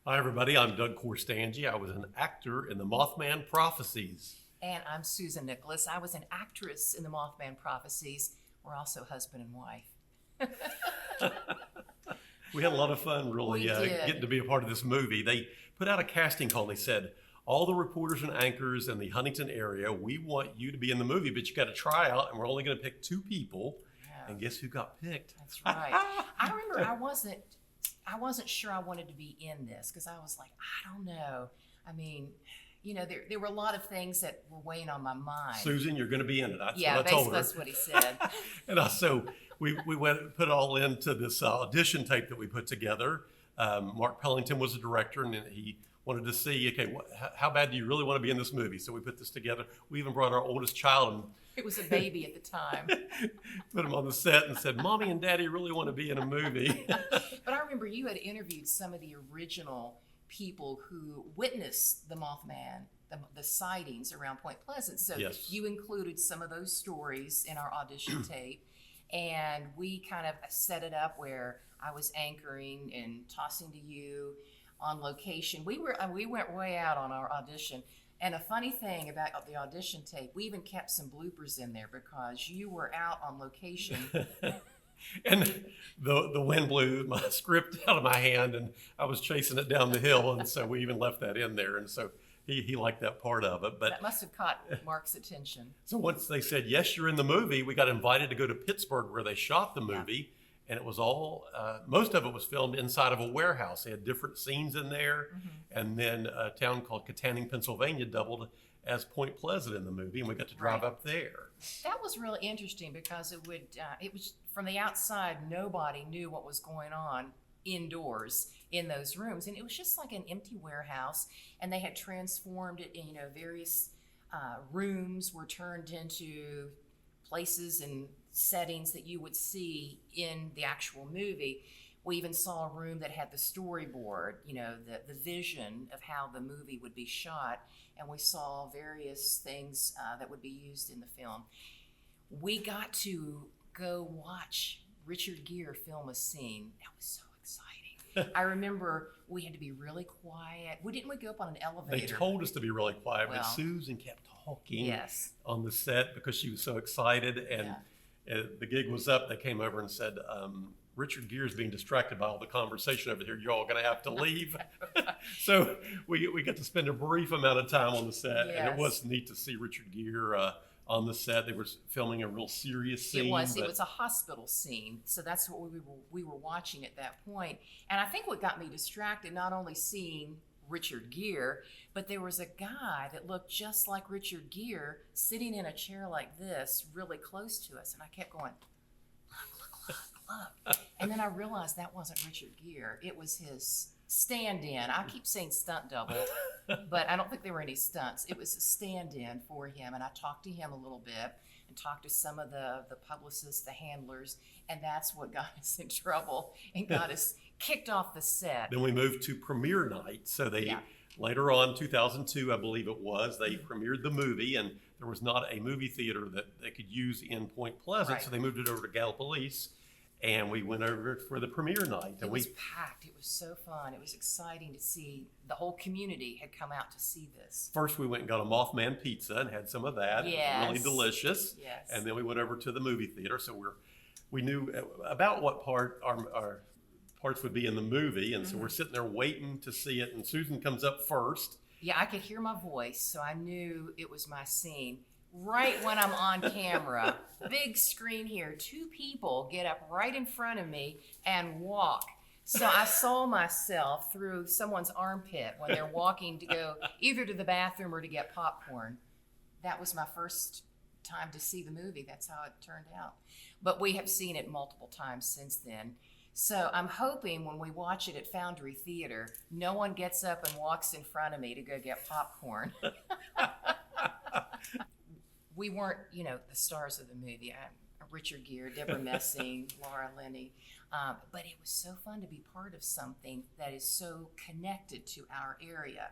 Hi, everybody. I'm Doug Korstanje. I was an actor in the Mothman Prophecies. And I'm Susan Nicholas. I was an actress in the Mothman Prophecies. We're also husband and wife. We had a lot of fun, really, We did. getting to be a part of this movie. They put out a casting call. They said, all the reporters and anchors in the Huntington area, we want you to be in the movie, but you got to try out, and we're only going to pick 2 people. Yeah, And guess who got picked? that's right. I remember I wasn't sure I wanted to be in this because I was like, I don't know. I mean, there were a lot of things that were weighing on my mind. Susan, you're going to be in it. That's Yeah, what I told basically her. that's what he said. And so we went put it all into this audition tape that we put together. Mark Pellington was the director, and he wanted to see, okay, how bad do you really want to be in this movie? So we put this together. We even brought our oldest child It was a baby at the time. and put him on the set and said, Mommy and Daddy really want to be in a movie. But I remember you had interviewed some of the original people who witnessed the Mothman, the sightings around Point Pleasant. So Yes. you included some of those stories in our audition tape. And we kind of set it up where I was anchoring and tossing to you on location. We went way out on our audition. And a funny thing about the audition tape, we even kept some bloopers in there because you were out on location. And the wind blew my script out of my hand, and I was chasing it down the hill, and so we even left that in there. And so he liked that part of it. But That must have caught Mark's attention. so once they said, yes, you're in the movie, we got invited to go to Pittsburgh where they shot the movie. And it was all, most of it was filmed inside of a warehouse. They had different scenes in there. And then a town called Katanning, Pennsylvania doubled as Point Pleasant in the movie. And we got to drive Right. up there. That was really interesting because it was from the outside, nobody knew what was going on indoors in those rooms. And it was just like an empty warehouse. And they had transformed it in, various rooms were turned into places and settings that you would see in the actual movie. We even saw a room that had the storyboard, the vision of how the movie would be shot, and we saw various things that would be used in the film. We got to go watch Richard Gere film a scene. That was so exciting. I remember we had to be really quiet. Didn't we go up on an They elevator? told us to be really quiet, but Well, Susan kept talking Yes. on the set because she was so excited. And the gig was up. They came over and said, Richard Gere's being distracted by all the conversation over here. You're all going to have to leave. So we got to spend a brief amount of time on the set. And it Yes. was neat to see Richard Gere on the set. They were filming a real serious scene. It was but a hospital scene, so that's what we were watching at that point. And I think what got me distracted, not only seeing Richard Gere, but there was a guy that looked just like Richard Gere sitting in a chair like this, really close to us, and I kept going, look. And then I realized that wasn't Richard Gere; it was his stand-in. I keep saying stunt double, but I don't think there were any stunts. It was a stand-in for him, and I talked to him a little bit and talked to some of the publicists, the handlers, and that's what got us in trouble and got us kicked off the set. Then we moved to premiere night. So they later on, 2002, I believe it was, they premiered the movie, and there was not a movie theater that they could use in Point Pleasant, Right. so they moved it over to Gallipolis, and we went over for the premiere night. It And was packed. It was so fun. It was exciting to see the whole community had come out to see this. first we went and got a Mothman pizza and had some of that. It was really Yes. delicious. Yes. And then we went over to the movie theater, so we knew about what part our parts would be in the movie, and so we're sitting there waiting to see it, and Susan comes up first. Yeah, I could hear my voice, so I knew it was my scene. Right when I'm on camera, big screen here, 2 people get up right in front of me and walk. So I saw myself through someone's armpit when they're walking to go either to the bathroom or to get popcorn. That was my first time to see the movie. That's how it turned out. But we have seen it multiple times since then. So I'm hoping when we watch it at Foundry Theater, no one gets up and walks in front of me to go get popcorn. We weren't, the stars of the movie. Richard Gere, Deborah Messing, Laura Linney. But it was so fun to be part of something that is so connected to our area.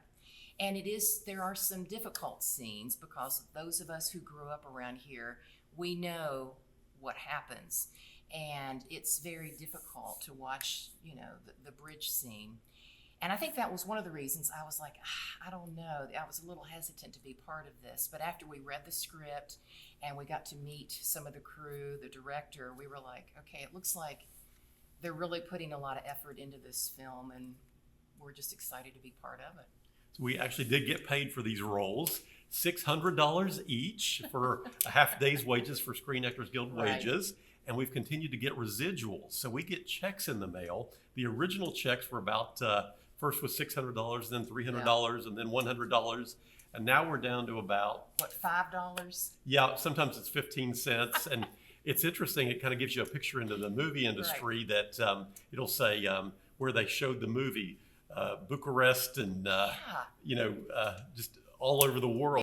And there are some difficult scenes because those of us who grew up around here, we know what happens. And it's very difficult to watch, the bridge scene. And I think that was one of the reasons I was like, I don't know. I was a little hesitant to be part of this. But after we read the script and we got to meet some of the crew, the director, we were like, okay, it looks like they're really putting a lot of effort into this film, and we're just excited to be part of it. So we actually did get paid for these roles, $600 each for a half day's wages for Screen Actors Guild Right. wages. And we've continued to get residuals. So we get checks in the mail. The original checks were about, first was $600, then $300, and then $100. And now we're down to about, What, $5? yeah, sometimes it's 15 cents. And it's interesting. It kind of gives you a picture into the movie industry that it'll say where they showed the movie, Bucharest and, Yeah. just all over the world.